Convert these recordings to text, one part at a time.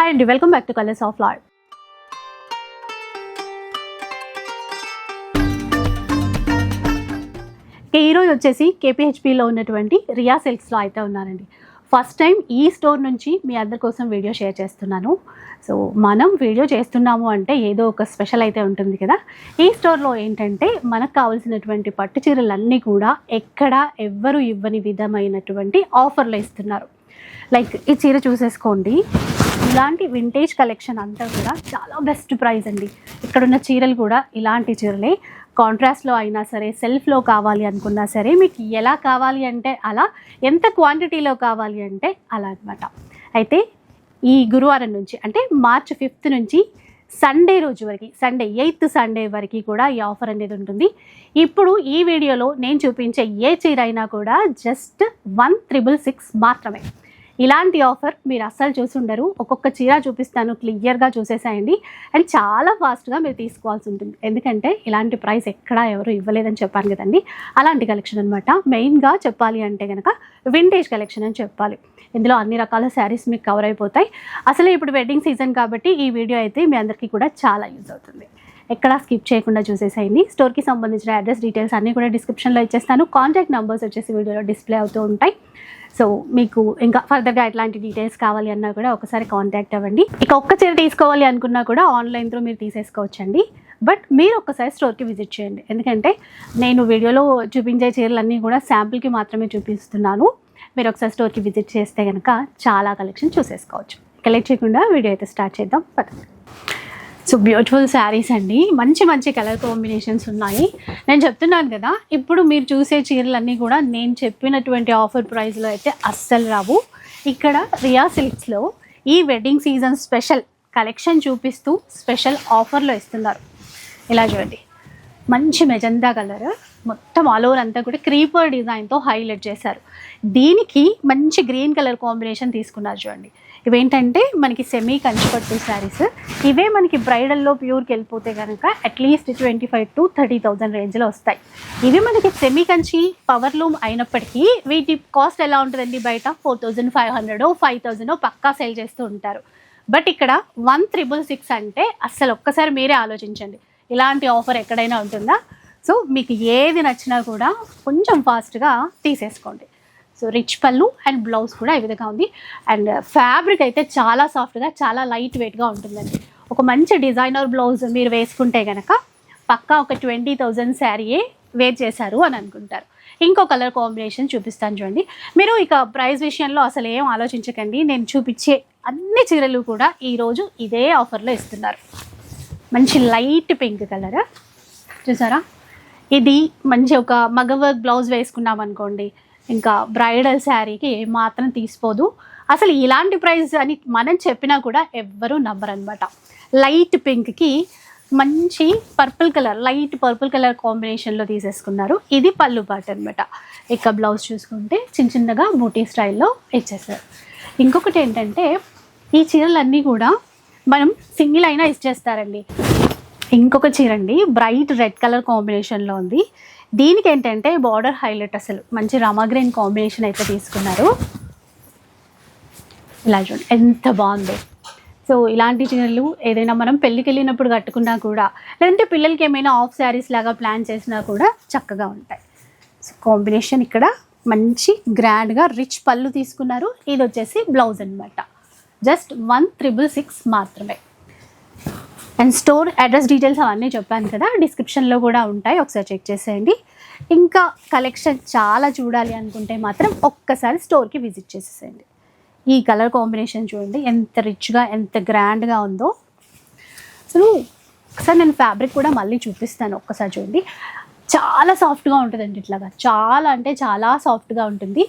Hi అండి, welcome back to colours of life. ఈరోజు వచ్చేసి కేపీహెచ్పిలో ఉన్నటువంటి రియా సిల్క్స్లో అయితే ఉన్నానండి. ఫస్ట్ టైం ఈ స్టోర్ నుంచి మీ అందరి కోసం వీడియో షేర్ చేస్తున్నాను. సో మనం వీడియో చేస్తున్నాము అంటే ఏదో ఒక స్పెషల్ అయితే ఉంటుంది కదా. ఈ స్టోర్లో ఏంటంటే మనకు కావాల్సినటువంటి పట్టు చీరలన్నీ కూడా ఎక్కడ ఎవ్వరు ఇవ్వని విధమైనటువంటి ఆఫర్లు ఇస్తున్నారు. లైక్ ఈ చీర చూసేసుకోండి, ఇలాంటి వింటేజ్ కలెక్షన్ అంతా కూడా చాలా బెస్ట్ ప్రైస్ అండి. ఇక్కడున్న చీరలు కూడా ఇలాంటి చీరలే, కాంట్రాస్ట్లో అయినా సరే, సెల్ఫ్లో కావాలి అనుకున్నా సరే, మీకు ఎలా కావాలి అంటే అలా, ఎంత క్వాంటిటీలో కావాలి అంటే అలా అనమాట. అయితే ఈ గురువారం నుంచి అంటే March 5th నుంచి సండే రోజు వరకు, సండే 8th సండే వరకు కూడా ఈ ఆఫర్ అనేది ఉంటుంది. ఇప్పుడు ఈ వీడియోలో నేను చూపించే ఏ చీర అయినా కూడా జస్ట్ 1666 మాత్రమే. ఇలాంటి ఆఫర్ మీరు అస్సలు చూసి ఉండరు. ఒక్కొక్క చీర చూపిస్తాను, క్లియర్గా చూసేసాయండి. అండ్ చాలా ఫాస్ట్గా మీరు తీసుకోవాల్సి ఉంటుంది, ఎందుకంటే ఇలాంటి ప్రైస్ ఎక్కడా ఎవరు ఇవ్వలేదని చెప్పాను కదండి. అలాంటి కలెక్షన్ అనమాట. మెయిన్గా చెప్పాలి అంటే కనుక వింటేజ్ కలెక్షన్ అని చెప్పాలి. ఇందులో అన్ని రకాల శారీస్ మీకు కవర్ అయిపోతాయి. అసలే ఇప్పుడు వెడ్డింగ్ సీజన్ కాబట్టి ఈ వీడియో అయితే మీ అందరికీ కూడా చాలా యూజ్ అవుతుంది. ఎక్కడా స్కిప్ చేయకుండా చూసేసేయండి. స్టోర్కి సంబంధించిన అడ్రస్ డీటెయిల్స్ అన్నీ కూడా డిస్క్రిప్షన్లో ఇచ్చేస్తాను. కాంటాక్ట్ నెంబర్స్ వచ్చేసి వీడియోలో డిస్ప్లే అవుతూ ఉంటాయి. సో మీకు ఇంకా ఫర్దర్గా ఎట్లాంటి డీటెయిల్స్ కావాలి అన్నా కూడా ఒకసారి కాంటాక్ట్ అవ్వండి. ఇక ఒక్క చీర తీసుకోవాలి అనుకున్నా కూడా ఆన్లైన్ త్రూ మీరు తీసేసుకోవచ్చండి. బట్ మీరు ఒక్కసారి స్టోర్కి విజిట్ చేయండి, ఎందుకంటే నేను వీడియోలో చూపించే చీరలన్నీ కూడా శాంపుల్కి మాత్రమే చూపిస్తున్నాను. మీరు ఒకసారి స్టోర్కి విజిట్ చేస్తే కనుక చాలా కలెక్షన్ చూసేసుకోవచ్చు. కలెక్ట్ చేయకుండా వీడియో అయితే స్టార్ట్ చేద్దాం. సో బ్యూటిఫుల్ శారీస్ అండి, మంచి మంచి కలర్ కాంబినేషన్స్ ఉన్నాయి. నేను చెప్తున్నాను కదా, ఇప్పుడు మీరు చూసే చీరలన్నీ కూడా నేను చెప్పినటువంటి ఆఫర్ ప్రైస్లో అయితే అస్సలు రావు. ఇక్కడ రియా సిల్క్స్లో ఈ వెడ్డింగ్ సీజన్ స్పెషల్ కలెక్షన్ చూపిస్తూ స్పెషల్ ఆఫర్లో ఇస్తున్నారు. ఇలా చూడండి, మంచి మెజంతా కలర్, మొత్తం ఆల్ ఓవర్ అంతా కూడా క్రీపర్ డిజైన్తో హైలైట్ చేశారు. దీనికి మంచి గ్రీన్ కలర్ కాంబినేషన్ తీసుకున్నారు చూడండి. ఇవేంటంటే మనకి సెమీ కంచిపట్టు శారీస్. ఇవే మనకి బ్రైడల్లో ప్యూర్కి వెళ్ళిపోతే కనుక అట్లీస్ట్ 25,000 to 30,000 రేంజ్లో వస్తాయి. ఇవి మనకి సెమీ కంచి పవర్ లూమ్ అయినప్పటికీ వీటి కాస్ట్ ఎలా ఉంటుందండి, బయట 4,500 5,000 పక్కా సేల్ చేస్తూ ఉంటారు. బట్ ఇక్కడ 1666 అంటే అస్సలు ఒక్కసారి మీరే ఆలోచించండి, ఇలాంటి ఆఫర్ ఎక్కడైనా ఉంటుందా? సో మీకు ఏది నచ్చినా కూడా కొంచెం ఫాస్ట్గా తీసేసుకోండి. సో రిచ్ పళ్ళు అండ్ బ్లౌజ్ కూడా ఈ విధంగా ఉంది. అండ్ ఫ్యాబ్రిక్ అయితే చాలా సాఫ్ట్గా, చాలా లైట్ వెయిట్గా ఉంటుందండి. ఒక మంచి డిజైనర్ బ్లౌజ్ మీరు వేసుకుంటే కనుక పక్కా ఒక 20,000 శారీయే వేర్ చేశారు అని అనుకుంటారు. ఇంకో కలర్ కాంబినేషన్ చూపిస్తాను చూడండి. మీరు ఇక ప్రైస్ విషయంలో అసలు ఏం ఆలోచించకండి, నేను చూపించే అన్ని చీరలు కూడా ఈరోజు ఇదే ఆఫర్లో ఇస్తున్నారు. మంచి లైట్ పింక్ కలర్ చూసారా, ఇది మంచి ఒక మగ వర్క్ బ్లౌజ్ వేసుకున్నాం అనుకోండి, ఇంకా బ్రైడల్ శారీకి ఏమాత్రం తీసిపోదు. అసలు ఇలాంటి ప్రైస్ అని మనం చెప్పినా కూడా ఎవ్వరూ నమ్మరు అనమాట. లైట్ పింక్కి మంచి purple colour, light purple colour కాంబినేషన్లో తీసేసుకున్నారు. ఇది పళ్ళు పాట అనమాట. ఇక బ్లౌజ్ చూసుకుంటే చిన్న చిన్నగా బూటీ స్టైల్లో ఇచ్చేసారు. ఇంకొకటి ఏంటంటే ఈ చీరలన్నీ కూడా మనం సింగిల్ అయినా ఇచ్చేస్తారండి. ఇంకొక చీర అండి, బ్రైట్ రెడ్ కలర్ కాంబినేషన్లో ఉంది. దీనికి ఏంటంటే బార్డర్ హైలైట్, అసలు మంచి రామాగ్రీన్ కాంబినేషన్ అయితే తీసుకున్నారు. ఇలా చూడండి ఎంత బాగుందో. సో ఇలాంటి చీరలు ఏదైనా మనం పెళ్ళికి వెళ్ళినప్పుడు కట్టుకున్నా కూడా, లేదంటే పిల్లలకి ఏమైనా ఆఫ్ శారీస్ లాగా ప్లాన్ చేసినా కూడా చక్కగా ఉంటాయి. సో కాంబినేషన్ ఇక్కడ మంచి గ్రాండ్గా రిచ్ పళ్ళు తీసుకున్నారు. ఇది వచ్చేసి బ్లౌజ్ అనమాట. జస్ట్ 1666 మాత్రమే. అండ్ స్టోర్ అడ్రస్ డీటెయిల్స్ అవన్నీ చెప్పాను కదా, డిస్క్రిప్షన్లో కూడా ఉంటాయి, ఒకసారి చెక్ చేసేయండి. ఇంకా కలెక్షన్ చాలా చూడాలి అనుకుంటే మాత్రం ఒక్కసారి స్టోర్కి విజిట్ చేసేసేయండి. ఈ కలర్ కాంబినేషన్ చూడండి ఎంత రిచ్గా, ఎంత గ్రాండ్గా ఉందో. అసలు ఒకసారి నేను ఫ్యాబ్రిక్ కూడా మళ్ళీ చూపిస్తాను, ఒక్కసారి చూడండి. చాలా సాఫ్ట్గా ఉంటుందండి, ఇట్లాగా చాలా అంటే చాలా సాఫ్ట్గా ఉంటుంది.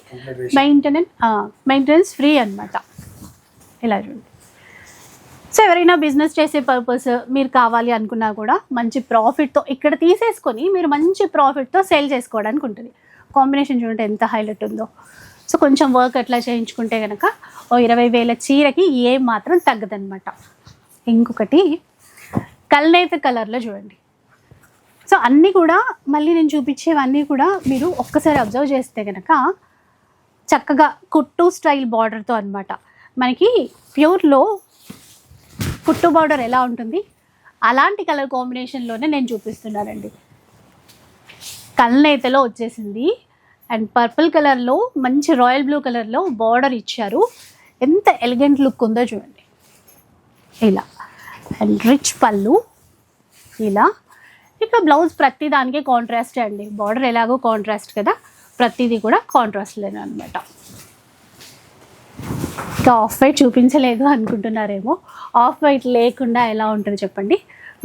మెయింటెనెన్స్ ఫ్రీ అనమాట. ఇలా చూడండి. సో ఎవరైనా బిజినెస్ చేసే పర్పస్ మీరు కావాలి అనుకున్నా కూడా మంచి ప్రాఫిట్తో ఇక్కడ తీసేసుకొని మీరు మంచి ప్రాఫిట్తో సేల్ చేసుకోవడానికి ఉంటుంది. కాంబినేషన్ చూడండి ఎంత హైలైట్ ఉందో. సో కొంచెం వర్క్ అట్లా చేయించుకుంటే కనుక ఓ 20,000 చీరకి ఏం మాత్రం తగ్గదనమాట. ఇంకొకటి కల్నేత కలర్లో చూడండి. సో అన్నీ కూడా మళ్ళీ నేను చూపించేవన్నీ కూడా మీరు ఒక్కసారి అబ్జర్వ్ చేస్తే కనుక చక్కగా కుట్టు స్టైల్ బార్డర్తో అనమాట. మనకి ప్యూర్లో కుట్టు బార్డర్ ఎలా ఉంటుంది అలాంటి కలర్ కాంబినేషన్లోనే నేను చూపిస్తున్నానండి. కల్నేతలో వచ్చేసింది అండ్ పర్పుల్ కలర్లో మంచి రాయల్ బ్లూ కలర్లో బార్డర్ ఇచ్చారు. ఎంత ఎలిగెంట్ లుక్ ఉందో చూడండి ఇలా. అండ్ రిచ్ పళ్ళు ఇలా. ఇక బ్లౌజ్ ప్రతి దానికే కాంట్రాస్ట్ అండి. బార్డర్ ఎలాగో కాంట్రాస్ట్ కదా, ప్రతిదీ కూడా కాంట్రాస్ట్లేనే అనమాట. ఇంకా ఆఫ్ వైట్ చూపించలేదు అనుకుంటున్నారేమో. ఆఫ్ వైట్ లేకుండా ఎలా ఉంటుంది చెప్పండి.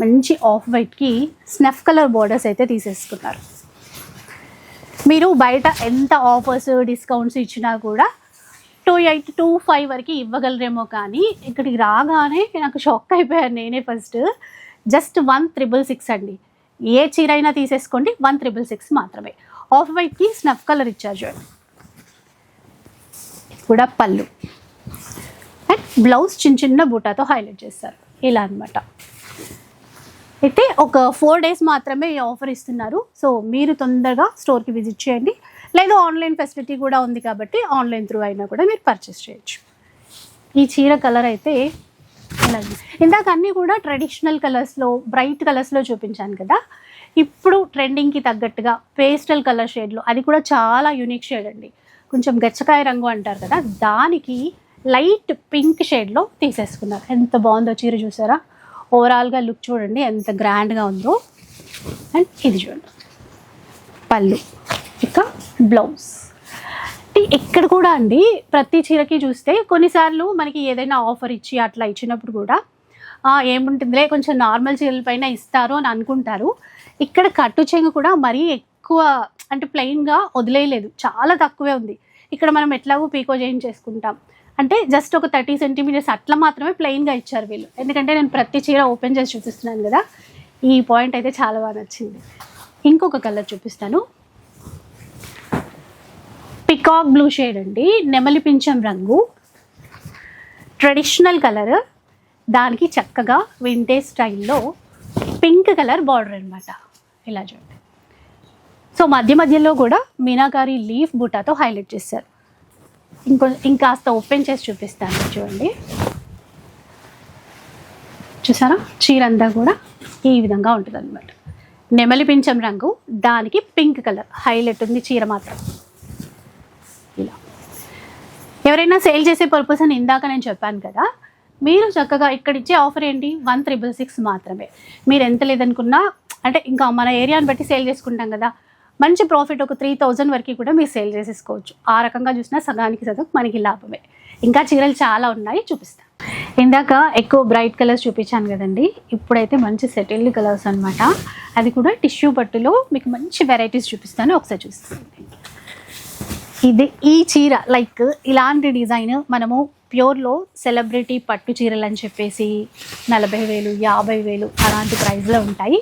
మంచి ఆఫ్ వైట్కి స్నఫ్ కలర్ బార్డర్స్ అయితే తీసేసుకున్నారు. మీరు బయట ఎంత ఆఫర్స్ డిస్కౌంట్స్ ఇచ్చినా కూడా 28, 25 వరకు ఇవ్వగలరేమో, కానీ ఇక్కడికి రాగానే నాకు షాక్ అయిపోయాను నేనే. ఫస్ట్ జస్ట్ 1,666 అండి. ఏ చీర అయినా తీసేసుకోండి, 1,666 మాత్రమే. ఆఫ్ వైట్కి స్నఫ్ కలర్ ఇచ్చారు చూడండి. కూడా పళ్ళు అండ్ బ్లౌజ్ చిన్న చిన్న బూటాతో హైలైట్ చేస్తారు ఇలా అనమాట. అయితే ఒక 4 days మాత్రమే ఈ ఆఫర్ ఇస్తున్నారు. సో మీరు తొందరగా స్టోర్కి విజిట్ చేయండి. లేదు ఆన్లైన్ ఫెసిలిటీ కూడా ఉంది కాబట్టి ఆన్లైన్ త్రూ అయినా కూడా మీరు పర్చేస్ చేయొచ్చు. ఈ చీర కలర్ అయితే అలాగే ఇందాక అన్నీ కూడా ట్రెడిషనల్ కలర్స్లో బ్రైట్ కలర్స్లో చూపించాను కదా. ఇప్పుడు ట్రెండింగ్కి తగ్గట్టుగా పేస్టల్ కలర్ షేడ్లో, అది కూడా చాలా యూనిక్ షేడ్ అండి. కొంచెం గచ్చకాయ రంగు అంటారు కదా, దానికి లైట్ పింక్ షేడ్లో తీసేసుకున్నారు. ఎంత బాగుందో చీర చూసారా. ఓవరాల్గా లుక్ చూడండి ఎంత గ్రాండ్గా ఉందో. అండ్ ఇది చూడండి పళ్ళు, ఇక బ్లౌజ్. ఇక్కడ కూడా అండి ప్రతి చీరకి చూస్తే కొన్నిసార్లు మనకి ఏదైనా ఆఫర్ ఇచ్చి అట్లా ఇచ్చినప్పుడు కూడా ఏముంటుందిలే కొంచెం నార్మల్ చీరల పైన ఇస్తారు అని అనుకుంటారు. ఇక్కడ కట్టు చెంగు కూడా మరీ ఎక్కువ అంటే ప్లెయిన్గా వదిలేయలేదు, చాలా తక్కువే ఉంది. ఇక్కడ మనం ఎట్లాగో పీకో చేయించేసుకుంటాం అంటే జస్ట్ ఒక 30 centimeters అట్లా మాత్రమే ప్లెయిన్గా ఇచ్చారు వీళ్ళు. ఎందుకంటే నేను ప్రతి చీర ఓపెన్ చేసి చూపిస్తున్నాను కదా, ఈ పాయింట్ అయితే చాలా బాగా నచ్చింది. ఇంకొక కలర్ చూపిస్తాను. పికాక్ బ్లూ షేడ్ అండి, నెమలి పింఛం రంగు, ట్రెడిషనల్ కలర్. దానికి చక్కగా వింటేజ్ స్టైల్లో పింక్ కలర్ బార్డర్ అనమాట ఇలా చూడండి. సో మధ్య మధ్యలో కూడా మీనాకారి లీఫ్ బూటాతో హైలైట్ చేశారు. ఇంకాస్త ఓపెన్ చేసి చూపిస్తాను చూడండి. చూసారా చీర అంతా కూడా ఈ విధంగా ఉంటుంది అనమాట. నెమలి పింఛం రంగు, దానికి పింక్ కలర్ హైలైట్ ఉంది చీర మాత్రం ఇలా. ఎవరైనా సేల్ చేసే పర్పస్ అని ఇందాక నేను చెప్పాను కదా, మీరు చక్కగా ఇక్కడ ఇచ్చే ఆఫర్ ఏంటి 1,666 మాత్రమే. మీరు ఎంత లేదనుకున్నా అంటే ఇంకా మన ఏరియాని బట్టి సేల్ చేసుకుంటాం కదా, మంచి ప్రాఫిట్ ఒక 3,000 వరకు కూడా మీరు సేల్ చేసేసుకోవచ్చు. ఆ రకంగా చూసినా సగానికి సగం మనకి లాభమే. ఇంకా చీరలు చాలా ఉన్నాయి చూపిస్తాను. ఇందాక ఎక్కువ బ్రైట్ కలర్స్ చూపించాను కదండి, ఇప్పుడైతే మంచి సెటిల్డ్ కలర్స్ అనమాట. అది కూడా టిష్యూ పట్టులో మీకు మంచి వెరైటీస్ చూపిస్తాను, ఒకసారి చూస్తాను. ఇది ఈ చీర లైక్ ఇలాంటి డిజైన్ మనము ప్యూర్లో సెలబ్రిటీ పట్టు చీరలు అని చెప్పేసి 40,000, 50,000 అలాంటి ప్రైస్లో ఉంటాయి.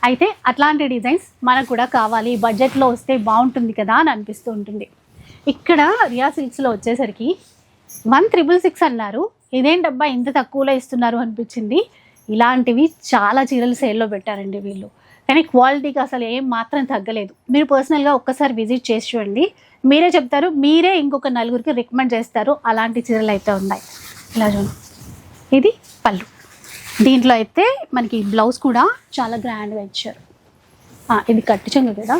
అయితే అట్లాంటి డిజైన్స్ మనకు కూడా కావాలి, బడ్జెట్లో వస్తే బాగుంటుంది కదా అని అనిపిస్తూ ఉంటుంది. ఇక్కడ రియా సిల్క్స్లో వచ్చేసరికి 1,666 అన్నారు. ఇదేంటబ్బా ఇంత తక్కువలో ఇస్తున్నారు అనిపించింది. ఇలాంటివి చాలా చీరలు సేల్లో పెట్టారండి వీళ్ళు, కానీ క్వాలిటీకి అసలు ఏం మాత్రం తగ్గలేదు. మీరు పర్సనల్గా ఒక్కసారి విజిట్ చేసి చూడండి, మీరే చెప్తారు, మీరే ఇంకొక నలుగురికి రికమెండ్ చేస్తారు. అలాంటి చీరలు అయితే ఉన్నాయి. ఇలా చూడండి, ఇది పళ్ళు. దీంట్లో అయితే మనకి బ్లౌజ్ కూడా చాలా గ్రాండ్గా ఇచ్చారు. ఇది కట్టు చెంగు కదా,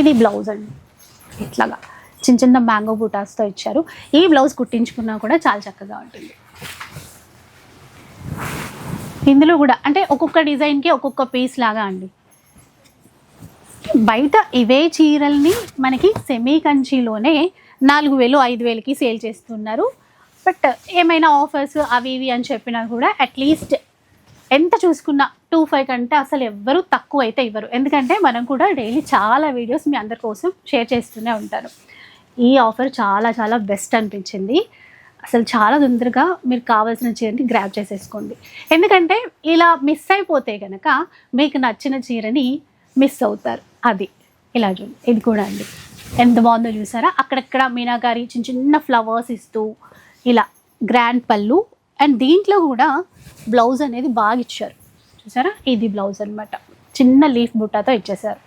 ఇది బ్లౌజ్ అండి. ఇట్లాగా చిన్న చిన్న మ్యాంగో బూటాస్తో ఇచ్చారు. ఈ బ్లౌజ్ కుట్టించుకున్నా కూడా చాలా చక్కగా ఉంటుంది. ఇందులో కూడా అంటే ఒక్కొక్క డిజైన్కి ఒక్కొక్క పీస్ లాగా అండి. బయట ఇవే చీరల్ని మనకి సెమీ కంచిలోనే 4,000, 5,000కి సేల్ చేస్తున్నారు. బట్ ఏమైనా ఆఫర్స్ అవి ఇవి అని చెప్పినా కూడా అట్లీస్ట్ ఎంత చూసుకున్నా 2,500 కంటే అసలు ఎవ్వరూ తక్కువ అయితే ఇవ్వరు. ఎందుకంటే మనం కూడా డైలీ చాలా వీడియోస్ మీ అందరి కోసం షేర్ చేస్తూనే ఉంటాను. ఈ ఆఫర్ చాలా చాలా బెస్ట్ అనిపించింది. అసలు చాలా తొందరగా మీరు కావాల్సిన చీరని గ్రాబ్ చేసేసుకోండి. ఎందుకంటే ఇలా మిస్ అయిపోతే కనుక మీకు నచ్చిన చీరని మిస్ అవుతారు. అది ఇలా చూడండి, ఇది కూడా అండి ఎంత బాగుందో చూసారా. అక్కడక్కడ మీనాకారి చిన్న చిన్న ఫ్లవర్స్ ఇస్తూ ఇలా గ్రాండ్ పళ్ళు. అండ్ దీంట్లో కూడా బ్లౌజ్ అనేది బాగా ఇచ్చారు చూసారా. ఇది బ్లౌజ్ అనమాట, చిన్న లీఫ్ బుట్టాతో ఇచ్చేసారు.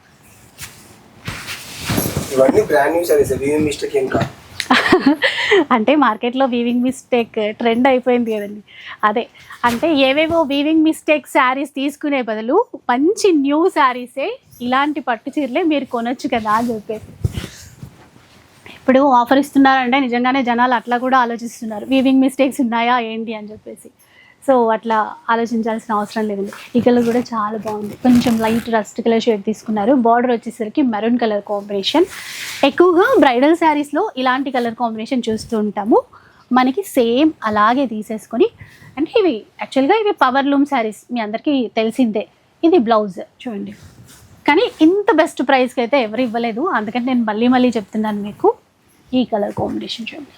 అంటే మార్కెట్లో వీవింగ్ మిస్టేక్ ట్రెండ్ అయిపోయింది కదండి. అదే అంటే ఏవేవో వీవింగ్ మిస్టేక్ శారీస్ తీసుకునే బదులు మంచి న్యూ శారీసే ఇలాంటి పట్టు చీరలే మీరు కొనొచ్చు కదా అని చెప్పేసి. ఇప్పుడు ఆఫర్ ఇస్తున్నారంటే నిజంగానే జనాలు అట్లా కూడా ఆలోచిస్తున్నారు, వీవింగ్ మిస్టేక్స్ ఉన్నాయా ఏంటి అని చెప్పేసి. సో అట్లా ఆలోచించాల్సిన అవసరం లేదండి. ఈ కలర్ కూడా చాలా బాగుంది, కొంచెం లైట్ రస్ట్ కలర్ షేడ్ తీసుకున్నారు. బార్డర్ వచ్చేసరికి మెరూన్ కలర్ కాంబినేషన్. ఎక్కువగా బ్రైడల్ శారీస్లో ఇలాంటి కలర్ కాంబినేషన్ చూస్తూ ఉంటాము. మనకి సేమ్ అలాగే తీసేసుకొని, అంటే ఇవి యాక్చువల్గా ఇవి పవర్ లూమ్ శారీస్ మీ అందరికీ తెలిసిందే. ఇది బ్లౌజ్ చూడండి, కానీ ఇంత బెస్ట్ ప్రైస్కి అయితే ఎవరు ఇవ్వలేదు, అందుకని నేను మళ్ళీ చెప్తున్నాను మీకు. ఈ కలర్ కాంబినేషన్ చూడండి,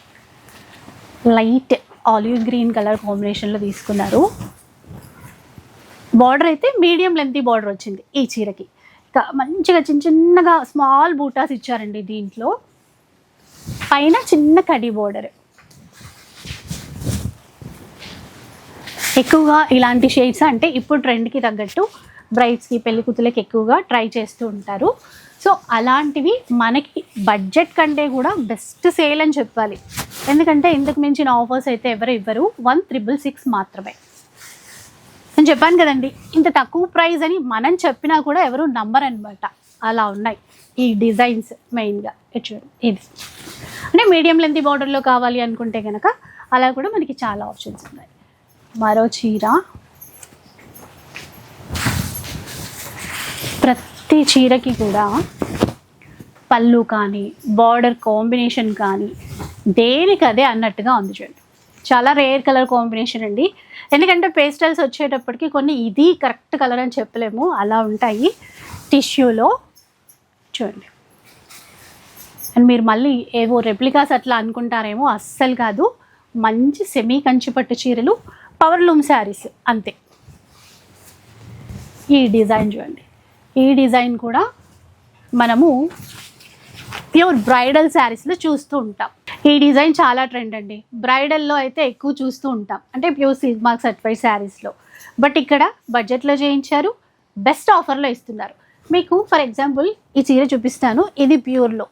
లైట్ ఆలివ్ గ్రీన్ కలర్ కాంబినేషన్లో తీసుకున్నారు. బార్డర్ అయితే మీడియం లెంతీ బార్డర్ వచ్చింది ఈ చీరకి. మంచిగా చిన్నగా స్మాల్ బూటాస్ ఇచ్చారండి దీంట్లో. పైన చిన్న కడి బార్డర్. ఎక్కువగా ఇలాంటి షేడ్స్ అంటే ఇప్పుడు ట్రెండ్కి తగ్గట్టు బ్రైడ్స్కి పెళ్లి కూతులకి ఎక్కువగా ట్రై చేస్తూ ఉంటారు. సో అలాంటివి మనకి బడ్జెట్ కంటే కూడా బెస్ట్ సేల్ అని చెప్పాలి. ఎందుకంటే ఇంతకు మించిన ఆఫర్స్ అయితే ఎవరు ఇవ్వరు. 1666 మాత్రమే. నేను చెప్పాను కదండి, ఇంత తక్కువ ప్రైస్ అని మనం చెప్పినా కూడా ఎవరు నంబర్ అనమాట. అలా ఉన్నాయి ఈ డిజైన్స్. మెయిన్గా ఇది అంటే మీడియం లెంత్ బార్డర్లో కావాలి అనుకుంటే కనుక అలా కూడా మనకి చాలా ఆప్షన్స్ ఉన్నాయి. మరో చీర, ప్రతి చీరకి కూడా పళ్ళు కానీ బార్డర్ కాంబినేషన్ కానీ దేనికి అదే అన్నట్టుగా ఉంది చూడండి. చాలా రేర్ కలర్ కాంబినేషన్ అండి. ఎందుకంటే పేస్టల్స్ వచ్చేటప్పటికి కొన్ని ఇది కరెక్ట్ కలర్ అని చెప్పలేము, అలా ఉంటాయి టిష్యూలో చూడండి. అండ్ మీరు మళ్ళీ ఏవో రెప్లికాస్ అట్లా అనుకుంటారేమో, అస్సలు కాదు. మంచి సెమీ కంచి పట్టు చీరలు, పవర్ లూమ్ శారీస్ అంతే. ఈ డిజైన్ చూడండి, ఈ డిజైన్ కూడా మనము ప్యూర్ బ్రైడల్ శారీస్లో చూస్తూ ఉంటాం. ఈ డిజైన్ చాలా ట్రెండ్ అండి. బ్రైడల్లో అయితే ఎక్కువ చూస్తూ ఉంటాం, అంటే ప్యూర్ సిల్క్ మార్క్ సర్టిఫైడ్ శారీస్లో. బట్ ఇక్కడ బడ్జెట్లో చేయించారు, బెస్ట్ ఆఫర్లో ఇస్తున్నారు మీకు. ఫర్ ఎగ్జాంపుల్ ఈ చీర చూపిస్తాను, ఇది ప్యూర్లో,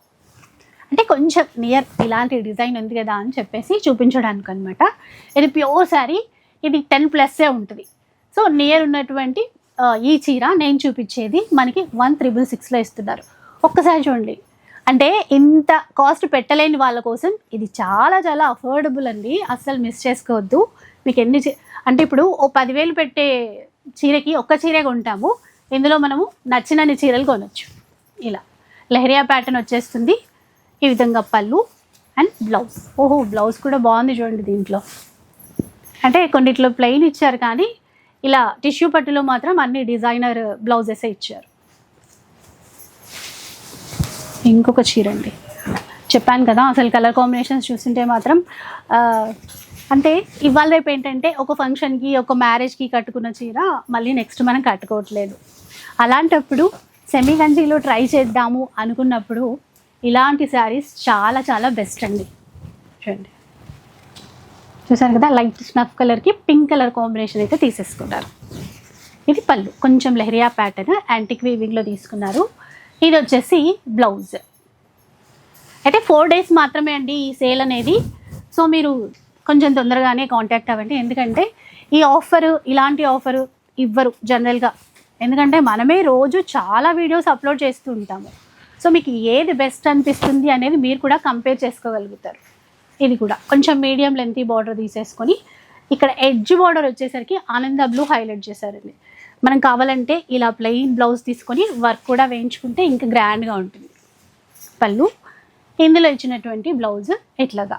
అంటే కొంచెం నియర్ ఇలాంటి డిజైన్ ఉంది కదా అని చెప్పేసి చూపించడానికి అనమాట. ఇది ప్యూర్ శారీ, ఇది 10+ ఉంటుంది. సో నియర్ ఉన్నటువంటి ఈ చీర నేను చూపించేది మనకి 1666లో ఇస్తున్నారు. ఒక్కసారి చూడండి, అంటే ఇంత కాస్ట్ పెట్టలేని వాళ్ళ కోసం ఇది చాలా చాలా అఫోర్డబుల్ అండి. అస్సలు మిస్ చేసుకోవద్దు. మీకు ఎన్ని అంటే ఇప్పుడు ఓ 10,000 పెట్టే చీరకి ఒక్క చీరే కొంటాము, ఇందులో మనము నచ్చినన్ని చీరలు కొనవచ్చు. ఇలా లెహరియా ప్యాటర్న్ వచ్చేస్తుంది. ఈ విధంగా పళ్ళు అండ్ బ్లౌజ్. ఓహో, బ్లౌజ్ కూడా బాగుంది చూడండి. దీంట్లో అంటే కొన్నిట్లో ప్లెయిన్ ఇచ్చారు, కానీ ఇలా టిష్యూ పట్టులో మాత్రం అన్ని డిజైనర్ బ్లౌజెస్ ఇచ్చారు. ఇంకొక చీర అండి, చెప్పాను కదా అసలు కలర్ కాంబినేషన్స్ చూస్తుంటే మాత్రం అంటే ఇవాళ రేపు ఏంటంటే ఒక ఫంక్షన్కి ఒక మ్యారేజ్కి కట్టుకున్న చీర మళ్ళీ నెక్స్ట్ మనం కట్టుకోవట్లేదు. అలాంటప్పుడు సెమీ కంచిలో ట్రై చేద్దాము అనుకున్నప్పుడు ఇలాంటి శారీస్ చాలా చాలా బెస్ట్ అండి. చూడండి, చూసారు కదా, లైట్ స్నఫ్ కలర్కి పింక్ కలర్ కాంబినేషన్ అయితే తీసేసుకున్నారు. ఇది పళ్ళు, కొంచెం లెహరియా ప్యాటర్న్ యాంటిక్ వీవింగ్లో తీసుకున్నారు. ఇది వచ్చేసి బ్లౌజ్. అయితే 4 days మాత్రమే అండి ఈ సేల్ అనేది. సో మీరు కొంచెం తొందరగానే కాంటాక్ట్ అవ్వండి, ఎందుకంటే ఈ ఆఫర్ ఇలాంటి ఆఫర్ ఇవ్వరు జనరల్గా. ఎందుకంటే మనమే రోజు చాలా వీడియోస్ అప్లోడ్ చేస్తూ ఉంటాము. సో మీకు ఏది బెస్ట్ అనిపిస్తుంది అనేది మీరు కూడా కంపేర్ చేసుకోగలుగుతారు. ఇది కూడా కొంచెం మీడియం లెంతీ బార్డర్ తీసేసుకొని ఇక్కడ ఎడ్జ్ బార్డర్ వచ్చేసరికి ఆనంద బ్లూ హైలైట్ చేశారండి. మనం కావాలంటే ఇలా ప్లెయిన్ బ్లౌజ్ తీసుకొని వర్క్ కూడా వేయించుకుంటే ఇంకా గ్రాండ్గా ఉంటుంది. పళ్ళు, ఇందులో ఇచ్చినటువంటి బ్లౌజ్ ఇట్లాగా.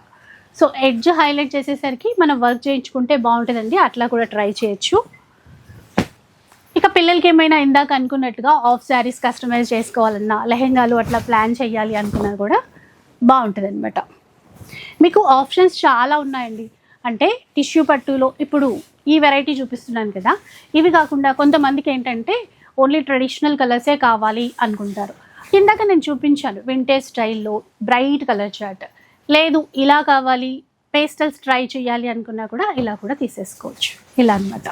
సో ఎడ్జ్ హైలైట్ చేసేసరికి మనం వర్క్ చేయించుకుంటే బాగుంటుందండి. అట్లా కూడా ట్రై చేయొచ్చు. ఇక పిల్లలకి ఏమైనా ఇందాక అనుకున్నట్టుగా ఆఫ్ శారీస్ కస్టమైజ్ చేసుకోవాలన్నా, లెహెంగాలు అట్లా ప్లాన్ చేయాలి అనుకున్నా కూడా బాగుంటుంది అనమాట. మీకు ఆప్షన్స్ చాలా ఉన్నాయండి. అంటే టిష్యూ పట్టులో ఇప్పుడు ఈ వెరైటీ చూపిస్తున్నాను కదా, ఇవి కాకుండా కొంతమందికి ఏంటంటే ఓన్లీ ట్రెడిషనల్ కలర్సే కావాలి అనుకుంటారు. ఇందాక నేను చూపించాను వింటేజ్ స్టైల్లో బ్రైట్ కలర్ చార్ట్. లేదు ఇలా కావాలి, పేస్టల్స్ ట్రై చేయాలి అనుకున్నా కూడా ఇలా కూడా తీసేసుకోవచ్చు. ఇలా అనమాట.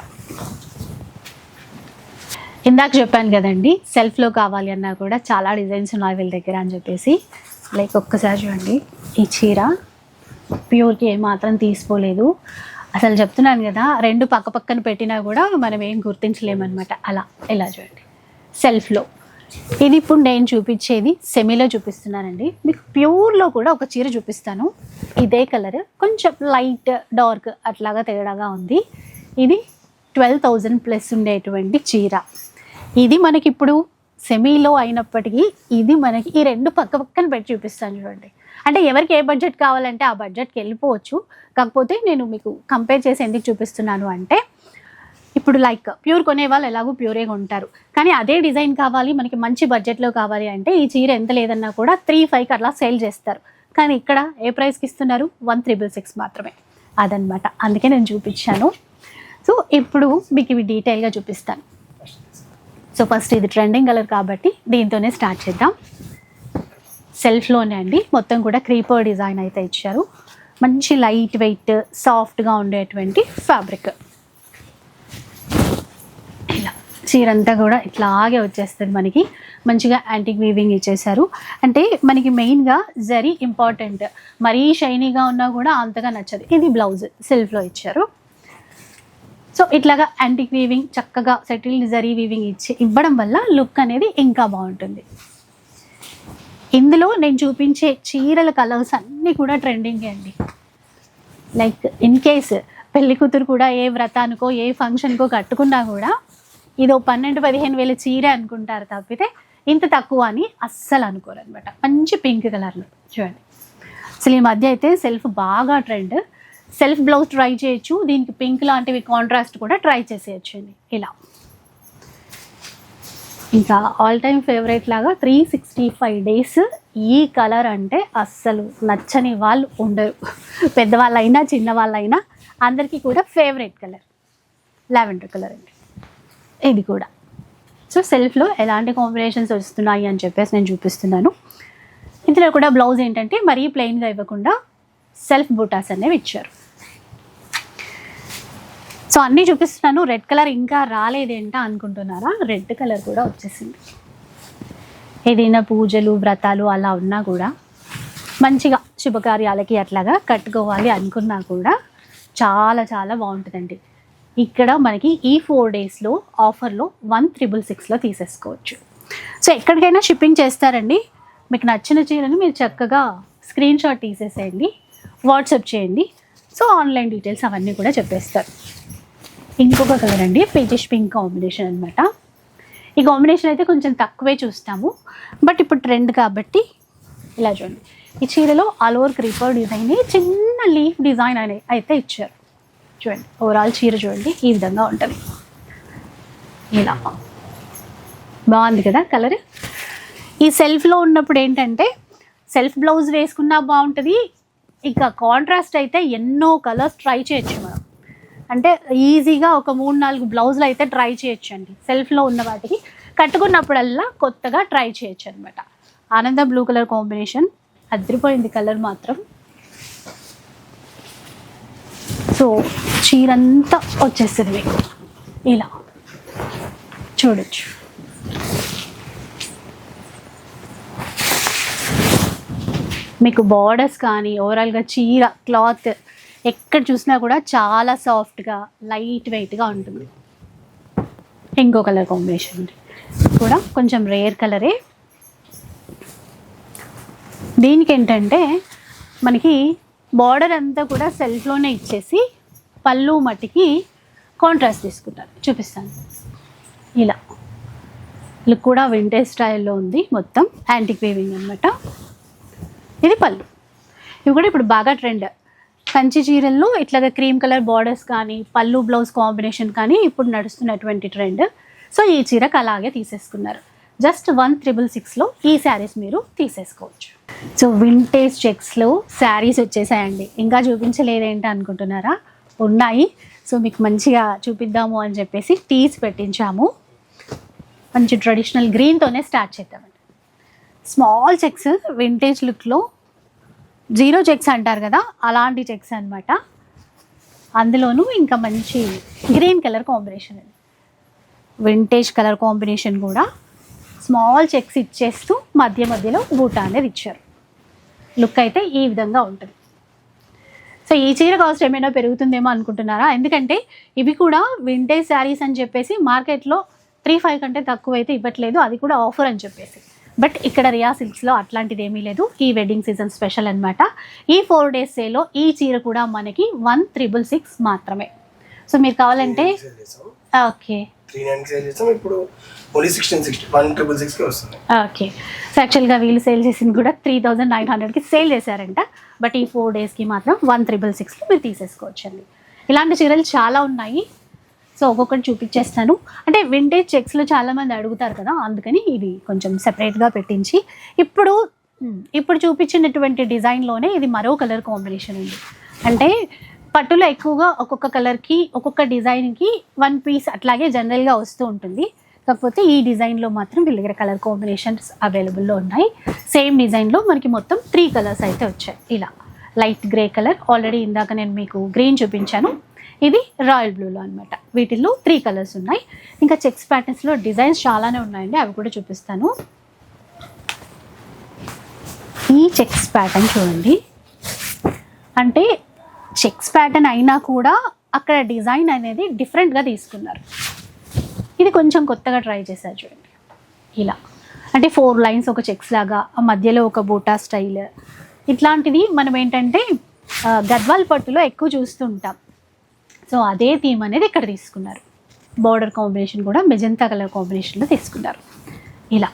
ఇందాక చెప్పాను కదండి సెల్ఫ్లో కావాలి అన్నా కూడా చాలా డిజైన్స్ ఉన్నాయి వీళ్ళ దగ్గర అని చెప్పేసి. లైక్ ఒక్కసారి చూడండి, ఈ చీర ప్యూర్కి ఏమాత్రం తీసిపోలేదు. అసలు చెప్తున్నాను కదా, రెండు పక్క పక్కన పెట్టినా కూడా మనం ఏం గుర్తించలేమన్నమాట. అలా ఇలా చూడండి సెల్ఫ్లో. ఇది ఇప్పుడు నేను చూపించేది సెమీలో చూపిస్తున్నానండి. మీకు ప్యూర్లో కూడా ఒక చీర చూపిస్తాను. ఇదే కలర్ కొంచెం లైట్ డార్క్ అట్లాగా తేడాగా ఉంది. ఇది 12,000 ప్లస్ ఉండేటువంటి చీర. ఇది మనకి ఇప్పుడు సెమీలో అయినప్పటికీ ఇది మనకి ఈ రెండు పక్క పక్కన పెట్టి చూపిస్తాను చూడండి. అంటే ఎవరికి ఏ బడ్జెట్ కావాలంటే ఆ బడ్జెట్కి వెళ్ళిపోవచ్చు. కాకపోతే నేను మీకు కంపేర్ చేసి ఎందుకు చూపిస్తున్నాను అంటే, ఇప్పుడు లైక్ ప్యూర్ కొనే వాళ్ళు ఎలాగో ప్యూరే కొంటారు, కానీ అదే డిజైన్ కావాలి మనకి మంచి బడ్జెట్లో కావాలి అంటే ఈ చీర ఎంత లేదన్నా కూడా 3,500 అట్లా సేల్ చేస్తారు. కానీ ఇక్కడ ఏ ప్రైస్కి ఇస్తున్నారు? 1,666 మాత్రమే. అదనమాట, అందుకే నేను చూపించాను. సో ఇప్పుడు మీకు ఇవి డీటెయిల్గా చూపిస్తాను. సో ఫస్ట్ ఇది ట్రెండింగ్ కలర్ కాబట్టి దీంతోనే స్టార్ట్ చేద్దాం. సెల్ఫ్లోనే అండి, మొత్తం కూడా క్రీపర్ డిజైన్ అయితే ఇచ్చారు. మంచి లైట్ వెయిట్ సాఫ్ట్గా ఉండేటువంటి ఫ్యాబ్రిక్. ఇలా చీర అంతా కూడా ఇట్లాగే వచ్చేస్తుంది మనకి. మంచిగా యాంటిక్ వీవింగ్ ఇచ్చేసారు. అంటే మనకి మెయిన్గా జరీ ఇంపార్టెంట్. మరీ షైనీగా ఉన్నా కూడా అంతగా నచ్చదు. ఇది బ్లౌజ్ సెల్ఫ్లో ఇచ్చారు. సో ఇట్లాగా యాంటిక్ వీవింగ్ చక్కగా సెటిల్డ్ జరీ వీవింగ్ ఇవ్వడం వల్ల లుక్ అనేది ఇంకా బాగుంటుంది. ఇందులో నేను చూపించే చీరల కలర్స్ అన్నీ కూడా ట్రెండింగే అండి. లైక్ ఇన్ కేస్ పెళ్లి కూతురు కూడా ఏ వ్రతానికో ఏ ఫంక్షన్కో కట్టుకున్నా కూడా ఇదో 12-15 వేల చీర అనుకుంటారు తప్పితే ఇంత తక్కువ అని అస్సలు అనుకోరు అనమాట. మంచి పింక్ కలర్లో చూడండి. అసలు ఈ మధ్య అయితే సెల్ఫ్ బాగా ట్రెండ్. సెల్ఫ్ బ్లౌజ్ ట్రై చేయొచ్చు, దీనికి పింక్ లాంటివి కాంట్రాస్ట్ కూడా ట్రై చేసేయచ్చు అండి. ఇలా ఇంకా ఆల్ టైమ్ ఫేవరెట్ లాగా 365 డేస్ ఈ కలర్ అంటే అస్సలు నచ్చని వాళ్ళు ఉండరు. పెద్దవాళ్ళైనా చిన్నవాళ్ళైనా అందరికీ కూడా ఫేవరెట్ కలర్ లావెండర్ కలర్ అండి ఇది కూడా. సో సెల్ఫ్లో ఎలాంటి కాంబినేషన్స్ వస్తున్నాయి అని చెప్పేసి నేను చూపిస్తున్నాను. ఇందులో కూడా బ్లౌజ్ ఏంటంటే మరీ ప్లెయిన్గా ఇవ్వకుండా సెల్ఫ్ బూటాస్ అనేవి ఇచ్చారు. సో అన్నీ చూపిస్తున్నాను. రెడ్ కలర్ ఇంకా రాలేదేంటా అనుకుంటున్నారా? రెడ్ కలర్ కూడా వచ్చేసింది. ఏదైనా పూజలు వ్రతాలు అలా ఉన్నా కూడా మంచిగా శుభకార్యాలకి అట్లాగా కట్టుకోవాలి అనుకున్నా కూడా చాలా చాలా బాగుంటుందండి. ఇక్కడ మనకి ఈ 4 డేస్లో ఆఫర్లో 1,666లో తీసేసుకోవచ్చు. సో ఎక్కడికైనా షిప్పింగ్ చేస్తారండి. మీకు నచ్చిన చీరని మీరు చక్కగా స్క్రీన్ షాట్ తీసేసేయండి, వాట్సాప్ చేయండి. సో ఆన్లైన్ డీటెయిల్స్ అవన్నీ కూడా చెప్పేస్తారు. ఇంకొక కలర్ అండి, పీచిష్ పింక్ కాంబినేషన్ అనమాట. ఈ కాంబినేషన్ అయితే కొంచెం తక్కువే చూస్తాము, బట్ ఇప్పుడు ట్రెండ్ కాబట్టి ఇలా చూడండి. ఈ చీరలో ఆల్ ఓవర్ క్రీపర్ డిజైన్, చిన్న లీఫ్ డిజైన్ అనేది అయితే ఇచ్చారు. చూడండి ఓవరాల్ చీర చూడండి ఈ విధంగా ఉంటుంది. ఇలా బాగుంది కదా కలర్. ఈ సెల్ఫ్లో ఉన్నప్పుడు ఏంటంటే సెల్ఫ్ బ్లౌజ్ వేసుకున్నా బాగుంటుంది. ఇక కాంట్రాస్ట్ అయితే ఎన్నో కలర్స్ ట్రై చేయొచ్చు మనం. అంటే ఈజీగా ఒక 3-4 బ్లౌజులు అయితే ట్రై చేయొచ్చు అండి. సెల్ఫ్లో ఉన్న వాటికి కట్టుకున్నప్పుడల్లా కొత్తగా ట్రై చేయొచ్చు అనమాట. ఆనంద బ్లూ కలర్ కాంబినేషన్ అదిరిపోయింది కలర్ మాత్రం. సో చీరంతా వచ్చేస్తుంది మీకు ఇలా చూడొచ్చు. మీకు బార్డర్స్ కానీ ఓవరాల్గా చీర క్లాత్ ఎక్కడ చూసినా కూడా చాలా సాఫ్ట్గా లైట్ వెయిట్గా ఉంటుంది. ఇంకో కలర్ కాంబినేషన్ కూడా కొంచెం రేర్ కలరే. దీనికి ఏంటంటే మనకి బార్డర్ అంతా కూడా సెల్ఫ్లోనే ఇచ్చేసి పళ్ళు మట్టికి కాంట్రాస్ట్ తీసుకుంటారు. చూపిస్తాను. ఇలా లుక్ కూడా వింటేజ్ స్టైల్లో ఉంది, మొత్తం యాంటిక్ వీవింగ్ అనమాట. ఇది పళ్ళు. ఇవి కూడా ఇప్పుడు బాగా ట్రెండ్. కంచి చీరల్లో ఇట్లాగా క్రీమ్ కలర్ బార్డర్స్ కానీ పళ్ళు బ్లౌజ్ కాంబినేషన్ కానీ ఇప్పుడు నడుస్తున్నటువంటి ట్రెండ్. సో ఈ చీరకు అలాగే తీసేసుకున్నారు. జస్ట్ 1,666లో ఈ శారీస్ మీరు తీసేసుకోవచ్చు. సో వింటేజ్ చెక్స్లో శారీస్ వచ్చేసాయండి. ఇంకా చూపించలేదేంటి అనుకుంటున్నారా? ఉన్నాయి. సో మీకు మంచిగా చూపిద్దాము అని చెప్పేసి తీసి పెట్టించాము. మంచి ట్రెడిషనల్ గ్రీన్తోనే స్టార్ట్ చేద్దామండి. స్మాల్ చెక్స్ వింటేజ్ లుక్లో, జీరో చెక్స్ అంటారు కదా అలాంటి చెక్స్ అనమాట. అందులోనూ ఇంకా మంచి గ్రీన్ కలర్ కాంబినేషన్ అండి. వింటేజ్ కలర్ కాంబినేషన్ కూడా స్మాల్ చెక్స్ ఇచ్చేస్తూ మధ్య మధ్యలో బూటా అనేది ఇచ్చారు. లుక్ అయితే ఈ విధంగా ఉంటుంది. సో ఈ చీర కాస్ట్ ఏమైనా పెరుగుతుందేమో అనుకుంటున్నారా? ఎందుకంటే ఇవి కూడా వింటేజ్ శారీస్ అని చెప్పేసి మార్కెట్లో 3-5 కంటే తక్కువ అయితే ఇవ్వట్లేదు, అది కూడా ఆఫర్ అని చెప్పేసి. బట్ ఇక్కడ రియా సిల్క్స్లో అట్లాంటిది ఏమీ లేదు. ఈ వెడ్డింగ్ సీజన్ స్పెషల్ అనమాట. ఈ 4 days సేల్లో ఈ చీర కూడా మనకి 1666 మాత్రమే. సో మీరు కావాలంటే ఓకే ఓకే. సో యాక్చువల్గా వీళ్ళు సేల్ చేసింది కూడా 3900కి సేల్ చేశారంట. బట్ ఈ 4 daysకి మాత్రం 1666 మీరు తీసేసుకోవచ్చండి. ఇలాంటి చీరలు చాలా ఉన్నాయి. సో ఒక్కొక్కటి చూపించేస్తాను. అంటే వింటేజ్ చెక్స్లో చాలామంది అడుగుతారు కదా, అందుకని ఇది కొంచెం సెపరేట్గా పెట్టించి ఇప్పుడు చూపించినటువంటి డిజైన్లోనే ఇది మరో కలర్ కాంబినేషన్ ఉంది. అంటే పట్టులో ఎక్కువగా ఒక్కొక్క కలర్కి ఒక్కొక్క డిజైన్కి 1 piece అట్లాగే జనరల్గా వస్తూ ఉంటుంది. కాకపోతే ఈ డిజైన్లో మాత్రం వీళ్ళ దగ్గర కలర్ కాంబినేషన్స్ అవైలబుల్లో ఉన్నాయి. సేమ్ డిజైన్లో మనకి మొత్తం 3 colours అయితే వచ్చాయి. ఇలా లైట్ గ్రే కలర్, ఆల్రెడీ ఇందాక నేను మీకు గ్రీన్ చూపించాను, ఇది రాయల్ బ్లూలో అనమాట. వీటిల్లో 3 colours ఉన్నాయి. ఇంకా చెక్స్ ప్యాటర్న్స్లో డిజైన్స్ చాలానే ఉన్నాయండి, అవి కూడా చూపిస్తాను. ఈ చెక్స్ ప్యాటర్న్ చూడండి, అంటే చెక్స్ ప్యాటర్న్ అయినా కూడా అక్కడ డిజైన్ అనేది డిఫరెంట్గా తీసుకున్నారు. ఇది కొంచెం కొత్తగా ట్రై చేశారు చూడండి. ఇలా అంటే 4 lines ఒక చెక్స్ లాగా, ఆ మధ్యలో ఒక బూటా స్టైల్, ఇట్లాంటిది మనం ఏంటంటే గద్వాల్ పట్టులో ఎక్కువ చూస్తూ ఉంటాం. సో అదే థీమ్ అనేది ఇక్కడ తీసుకున్నారు. బార్డర్ కాంబినేషన్ కూడా మెజంతా కలర్ కాంబినేషన్లో తీసుకున్నారు. ఇలా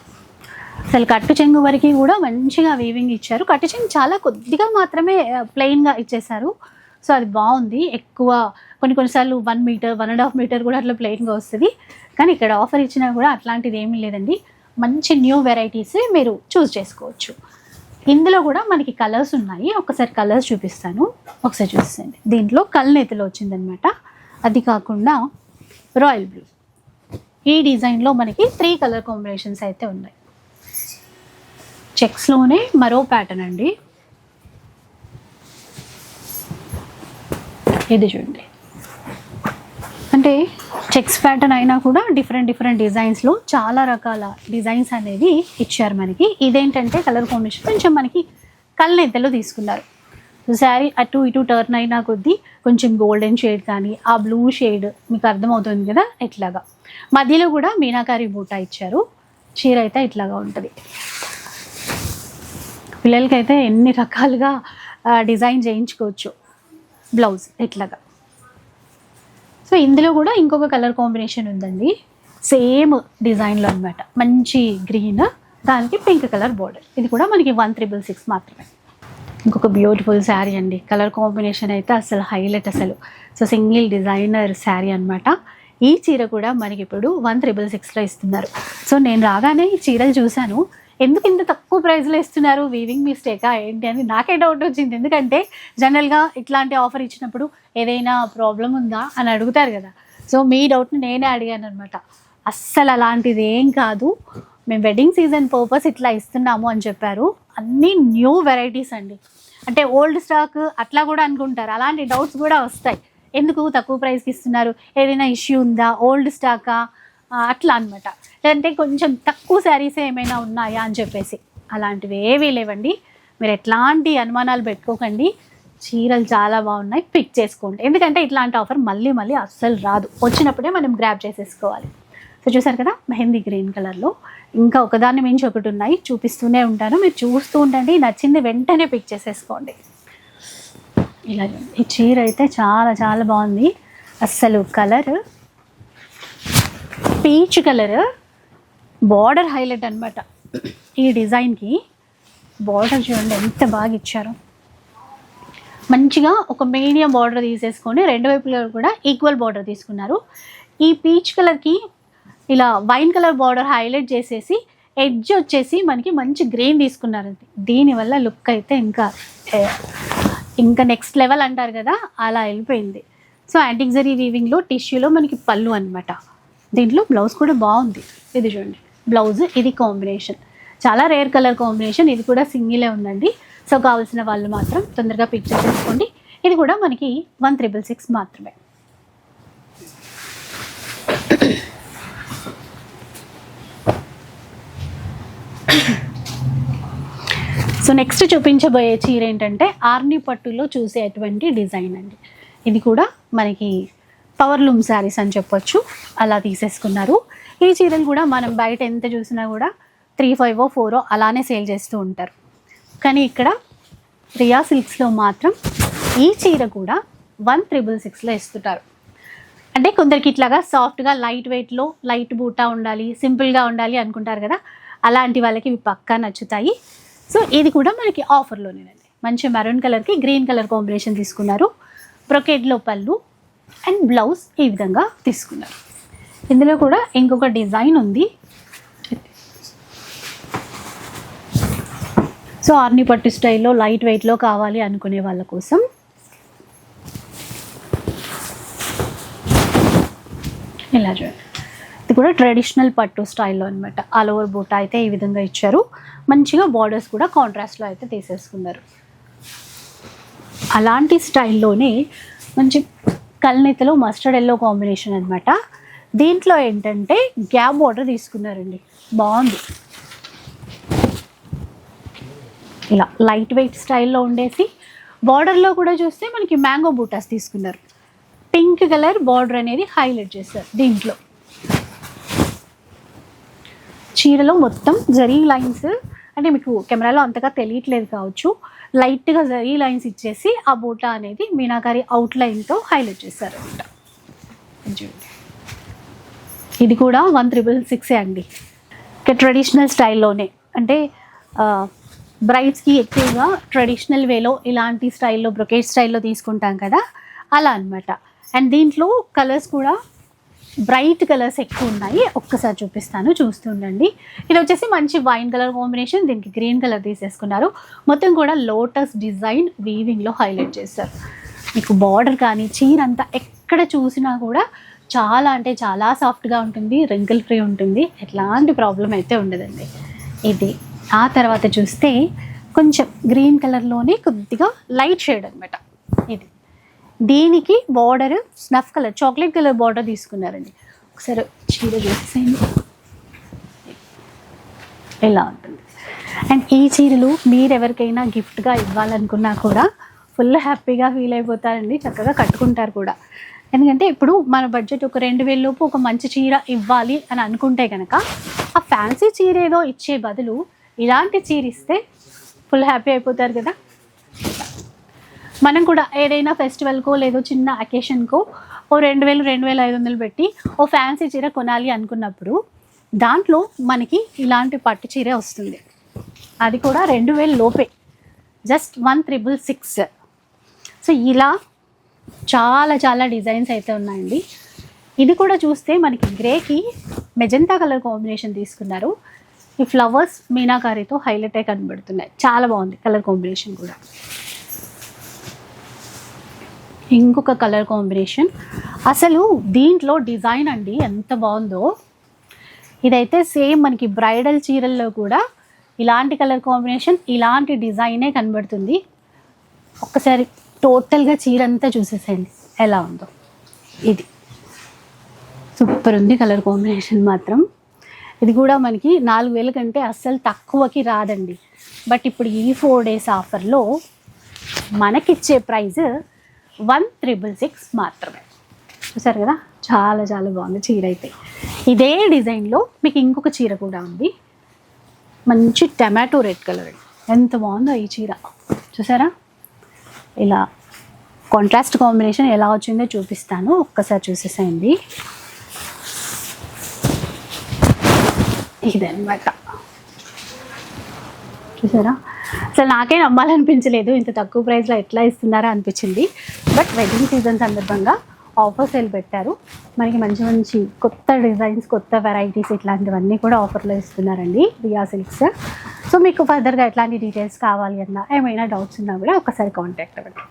అసలు కట్టు చెంగు వరకు కూడా మంచిగా వీవింగ్ ఇచ్చారు. కట్టు చెంగు చాలా కొద్దిగా మాత్రమే ప్లెయిన్గా ఇచ్చేసారు. సో అది బాగుంది. ఎక్కువ కొన్నిసార్లు 1 meter 1.5 meter కూడా అట్లా ప్లెయిన్గా వస్తుంది. కానీ ఇక్కడ ఆఫర్ ఇచ్చినా కూడా అట్లాంటిది ఏమీ లేదండి. మంచి న్యూ వెరైటీస్ మీరు చూస్ చేసుకోవచ్చు. ఇందులో కూడా మనకి కలర్స్ ఉన్నాయి. ఒకసారి కలర్స్ చూపిస్తాను, ఒకసారి చూసేయండి. దీంట్లో కల్నేతలో వచ్చిందనమాట. అది కాకుండా రాయల్ బ్లూ, ఈ డిజైన్లో మనకి 3 colour కాంబినేషన్స్ అయితే ఉన్నాయి. చెక్స్లోనే మరో ప్యాటర్న్ అండి. ఇది చూడండి, అంటే చెక్స్ ప్యాటర్న్ అయినా కూడా డిఫరెంట్ డిజైన్స్లో చాలా రకాల డిజైన్స్ అనేవి ఇచ్చారు మనకి. ఇదేంటంటే కలర్ కాంబినేషన్ కొంచెం మనకి కళ్ళెద్దలో తీసుకున్నారు. శారీ అటు ఇటు టర్న్ అయినా కొద్దీ కొంచెం గోల్డెన్ షేడ్ కానీ ఆ బ్లూ షేడ్ మీకు అర్థమవుతుంది కదా, ఇట్లాగా మధ్యలో కూడా మీనాకారి బూటా ఇచ్చారు. చీర అయితే ఇట్లాగా ఉంటుంది. పిల్లలకైతే ఎన్ని రకాలుగా డిజైన్ చేయించుకోవచ్చు. బ్లౌజ్ ఇట్లాగా. సో ఇందులో కూడా ఇంకొక కలర్ కాంబినేషన్ ఉందండి, సేమ్ డిజైన్లో అనమాట. మంచి గ్రీన్, దానికి పింక్ కలర్ బోర్డర్. ఇది కూడా మనకి 1666 మాత్రమే. ఇంకొక బ్యూటిఫుల్ శారీ అండి. కలర్ కాంబినేషన్ అయితే అసలు హైలైట్ అసలు. సో సింగిల్ డిజైనర్ శారీ అనమాట. ఈ చీర కూడా మనకి ఇప్పుడు 1666లో ఇస్తున్నారు. సో నేను రాగానే ఈ చీరలు చూశాను, ఎందుకు ఇంత తక్కువ ప్రైస్లో ఇస్తున్నారు, వీవింగ్ మిస్టేకా ఏంటి అని నాకే డౌట్ వచ్చింది. ఎందుకంటే జనరల్గా ఇట్లాంటి ఆఫర్ ఇచ్చినప్పుడు ఏదైనా ప్రాబ్లం ఉందా అని అడుగుతారు కదా. సో మీ డౌట్ని నేనే అడిగాను అనమాట. అస్సలు అలాంటిది ఏం కాదు, మేము వెడ్డింగ్ సీజన్ పర్పస్ ఇట్లా ఇస్తున్నాము అని చెప్పారు. అన్నీ న్యూ వెరైటీస్ అండి. అంటే ఓల్డ్ స్టాక్ అట్లా కూడా అనుకుంటారు, అలాంటి డౌట్స్ కూడా వస్తాయి. ఎందుకు తక్కువ ప్రైస్కి ఇస్తున్నారు, ఏదైనా ఇష్యూ ఉందా, ఓల్డ్ స్టాకా అట్లా అనమాట. లేదంటే కొంచెం తక్కువ శారీసే ఏమైనా ఉన్నాయా అని చెప్పేసి, అలాంటివి ఏవీ లేవండి. మీరు ఎట్లాంటి అనుమానాలు పెట్టుకోకండి. చీరలు చాలా బాగున్నాయి, పిక్ చేసుకోండి. ఎందుకంటే ఇట్లాంటి ఆఫర్ మళ్ళీ అస్సలు రాదు, వచ్చినప్పుడే మనం గ్రాబ్ చేసేసుకోవాలి. సో చూసారు కదా, మెహందీ గ్రీన్ కలర్లో ఇంకా ఒకదాన్ని మించి ఒకటి ఉన్నాయి, చూపిస్తూనే ఉంటాను. మీరు చూస్తూ ఉండండి, నచ్చింది వెంటనే పిక్ చేసేసుకోండి. ఇలా ఈ చీర అయితే చాలా బాగుంది. అస్సలు colour peach colour, border highlight అనమాట. ఈ డిజైన్కి బార్డర్ చూడండి ఎంత బాగా ఇచ్చారు. మంచిగా ఒక మీడియం బార్డర్ తీసేసుకొని రెండు వైపులా కూడా ఈక్వల్ బార్డర్ తీసుకున్నారు. ఈ పీచ్ కలర్కి ఇలా వైన్ కలర్ బార్డర్ హైలైట్ చేసేసి ఎడ్జ్ వచ్చేసి మనకి మంచి గ్రీన్ తీసుకున్నారు. దీనివల్ల లుక్ అయితే ఇంకా నెక్స్ట్ లెవెల్ అంటారు కదా, అలా వెళ్ళిపోయింది. సో యాంటిక్ జరీ వీవింగ్లో టిష్యూలో మనకి పళ్ళు అనమాట. దీంట్లో బ్లౌజ్ కూడా బాగుంది. ఇది చూడండి బ్లౌజ్, ఇది కాంబినేషన్ చాలా రేర్ కలర్ కాంబినేషన్. ఇది కూడా సింగిలే ఉందండి. సో కావాల్సిన వాళ్ళు మాత్రం తొందరగా పిక్ చేసుకోండి. ఇది కూడా మనకి 1666 మాత్రమే. సో నెక్స్ట్ చూపించబోయే చీర ఏంటంటే ఆర్ని పట్టులో చూసేటువంటి డిజైన్ అండి. ఇది కూడా మనకి పవర్ లూమ్ శారీస్ అని చెప్పొచ్చు, అలా తీసేసుకున్నారు. ఈ చీరలు కూడా మనం బయట ఎంత చూసినా కూడా 3,500 400 అలానే సేల్ చేస్తూ ఉంటారు. కానీ ఇక్కడ రియా సిల్క్స్లో మాత్రం ఈ చీర కూడా 1,666లో ఇస్తుంటారు. అంటే కొందరికి ఇట్లాగా సాఫ్ట్గా లైట్ వెయిట్లో లైట్ బూటా ఉండాలి, సింపుల్గా ఉండాలి అనుకుంటారు కదా, అలాంటి వాళ్ళకి ఇవి పక్కా నచ్చుతాయి. సో ఇది కూడా మనకి ఆఫర్లోనేనండి. మంచి మెరూన్ కలర్కి గ్రీన్ కలర్ కాంబినేషన్ తీసుకున్నారు. బ్రొకేడ్లో పళ్ళు అండ్ బ్లౌజ్ ఈ విధంగా తీసుకున్నారు. ఇందులో కూడా ఇంకొక డిజైన్ ఉంది. సో ఆర్ని పట్టు స్టైల్లో లైట్ వెయిట్లో కావాలి అనుకునే వాళ్ళ కోసం ఇలా చూడండి. ఇది కూడా ట్రెడిషనల్ పట్టు స్టైల్లో అనమాట. ఆల్ ఓవర్ బూటా అయితే ఈ విధంగా ఇచ్చారు. మంచిగా బార్డర్స్ కూడా కాంట్రాస్ట్లో అయితే తీసేసుకున్నారు. అలాంటి స్టైల్లోనే మంచి కల్నెతలో మస్టర్డ్ ఎల్లో కాంబినేషన్ అనమాట. దీంట్లో ఏంటంటే గ్యాప్ బార్డర్ తీసుకున్నారండి, బాగుంది. ఇలా లైట్ వెయిట్ స్టైల్లో ఉండేసి బార్డర్లో కూడా చూస్తే మనకి మ్యాంగో బూటాస్ తీసుకున్నారు. పింక్ కలర్ బార్డర్ అనేది హైలైట్ చేస్తారు. దీంట్లో చీరలో మొత్తం జరీ లైన్స్, అంటే మీకు కెమెరాలో అంతగా తెలియట్లేదు కావచ్చు, లైట్గా జరీ లైన్స్ ఇచ్చేసి ఆ బూటా అనేది మీనాకారి అవుట్లైన్తో హైలైట్ చేస్తారు అనమాట. ఇది కూడా 1,666 అండి. ఇక ట్రెడిషనల్ స్టైల్లోనే, అంటే బ్రైడ్స్కి ఎక్కువగా ట్రెడిషనల్ వేలో ఇలాంటి స్టైల్లో బ్రొకేట్ స్టైల్లో తీసుకుంటాం కదా, అలా అనమాట. అండ్ దీంట్లో కలర్స్ కూడా బ్రైట్ కలర్స్ ఎక్కువ ఉన్నాయి. ఒక్కసారి చూపిస్తాను, చూస్తుండండి. ఇది వచ్చేసి మంచి వైన్ కలర్ కాంబినేషన్, దీనికి గ్రీన్ కలర్ తీసేసుకున్నారు. మొత్తం కూడా లోటస్ డిజైన్ వీవింగ్లో హైలైట్ చేస్తారు. మీకు బార్డర్ కానీ చీర అంతా ఎక్కడ చూసినా కూడా చాలా అంటే చాలా సాఫ్ట్గా ఉంటుంది, రింకిల్ ఫ్రీ ఉంటుంది, ఎట్లాంటి ప్రాబ్లం అయితే ఉండదండి. ఇది ఆ తర్వాత చూస్తే కొంచెం గ్రీన్ కలర్లోనే కొద్దిగా లైట్ షేడ్ అనమాట. ఇది దీనికి border snuff colour, chocolate colour border తీసుకున్నారండి. ఒకసారి చీర చూసేయండి, ఇలా ఉంటుంది. అండ్ ఈ చీరలు మీరు ఎవరికైనా గిఫ్ట్గా ఇవ్వాలనుకున్నా కూడా ఫుల్ హ్యాపీగా ఫీల్ అయిపోతారండి, చక్కగా కట్టుకుంటారు కూడా. ఎందుకంటే ఇప్పుడు మన బడ్జెట్ ఒక 2,000 లోపు ఒక మంచి చీర ఇవ్వాలి అని అనుకుంటే కనుక ఆ ఫ్యాన్సీ చీర ఏదో ఇచ్చే బదులు ఇలాంటి చీర ఇస్తే ఫుల్ హ్యాపీ అయిపోతారు కదా. మనం కూడా ఏదైనా ఫెస్టివల్కో లేదో చిన్న అకేషన్కో ఓ 2,000 2,500 పెట్టి ఓ ఫ్యాన్సీ చీర కొనాలి అనుకున్నప్పుడు దాంట్లో మనకి ఇలాంటి పట్టు చీర వస్తుంది. అది కూడా 2,000 లోపే, జస్ట్ 1,666. సో ఇలా చాలా చాలా డిజైన్స్ అయితే ఉన్నాయండి. ఇది కూడా చూస్తే మనకి గ్రేకి మెజెంటా కలర్ కాంబినేషన్ తీసుకున్నారు. ఈ ఫ్లవర్స్ మీనాకారితో హైలైట్ అయి కనబడుతున్నాయి, చాలా బాగుంది కలర్ కాంబినేషన్ కూడా. ఇంకొక కలర్ కాంబినేషన్, అసలు దీంట్లో డిజైన్ అండి ఎంత బాగుందో. ఇదైతే సేమ్ మనకి బ్రైడల్ చీరల్లో కూడా ఇలాంటి కలర్ కాంబినేషన్, ఇలాంటి డిజైనే కనబడుతుంది. ఒక్కసారి టోటల్గా చీర అంతా చూసేసేయండి ఎలా ఉందో. ఇది సూపర్ ఉంది కలర్ కాంబినేషన్ మాత్రం. ఇది కూడా మనకి 4,000 కంటే అస్సలు తక్కువకి రాదండి. బట్ ఇప్పుడు ఈ 4 days ఆఫర్లో మనకిచ్చే ప్రైజ్ 1,666 మాత్రమే. చూసారు కదా, చాలా చాలా బాగుంది చీర అయితే. ఇదే డిజైన్లో మీకు ఇంకొక చీర కూడా ఉంది, మంచి టమాటో రెడ్ కలర్. ఎంత బాగుందో ఈ చీర, చూసారా. ఇలా కాంట్రాస్ట్ కాంబినేషన్ ఎలా వచ్చిందో చూపిస్తాను, ఒక్కసారి చూసేసేయండి. ఇదన్నమాట, చూసారా. అసలు నాకే నమ్మాలనిపించలేదు, ఇంత తక్కువ ప్రైస్లో ఎట్లా ఇస్తున్నారా అనిపించింది. బట్ వెడ్డింగ్ సీజన్ సందర్భంగా ఆఫర్ సేల్ పెట్టారు. మనకి మంచి మంచి కొత్త డిజైన్స్, కొత్త వెరైటీస్ ఇట్లాంటివన్నీ కూడా ఆఫర్లో ఇస్తున్నారండి రియా సిల్క్స్. సో మీకు ఫర్దర్గా ఎట్లాంటి డీటెయిల్స్ కావాలి అన్నా, ఏమైనా డౌట్స్ ఉన్నా కూడా ఒకసారి కాంటాక్ట్ అవ్వండి.